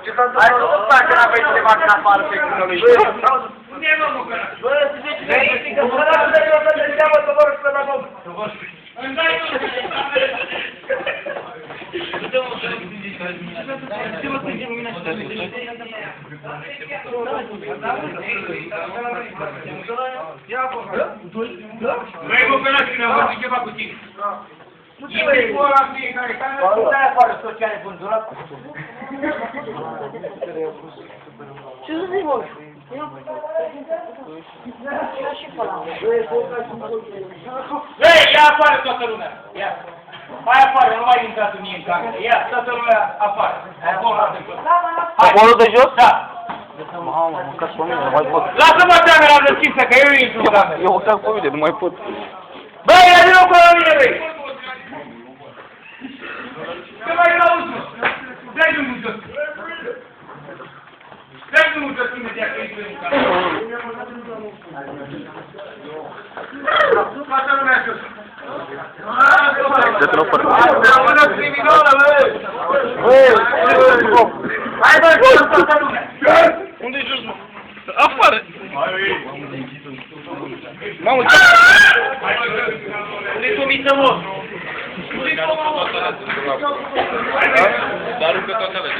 Ce s-a întâmplat? Hai să nu faci că n-aveai să te faci în afară pe cunului. Unde e mă, cărat? Bă, să zici că ești, că mă dați de eu să te înseamnă să vor să la mă. Îmi dai mă, Băi, mă, pe la tine, am vorbit ceva cu tine. Ești cu ăla fiecare cameră? Nu dai afară sociale vânzura. Ce să zic, mă? Băi, ia afară toată lumea. Ia. Hai afară, nu mai intrați mie în cameră. Ia, toată lumea afară. Acolo de jos? Da. Mamă, mâncați pe mine, nu mai pot. Lasă-mă camera deschisă, că eu intru în cameră. Eu mâncați pe mine, nu mai pot. Băi, ia din nou pe la mine, băi! Că mai n-auzi, mă! Dai drumul jos! Dai drumul jos imediat că intru în cameră. Toată lumea jos! Dă-te-l afară. Rămână criminală, băi! Hai, băi, toată lumea! Unde-i jos, mă? Afară! Mamă, Unde-i Tomiță, mă? Dar încă toate alea.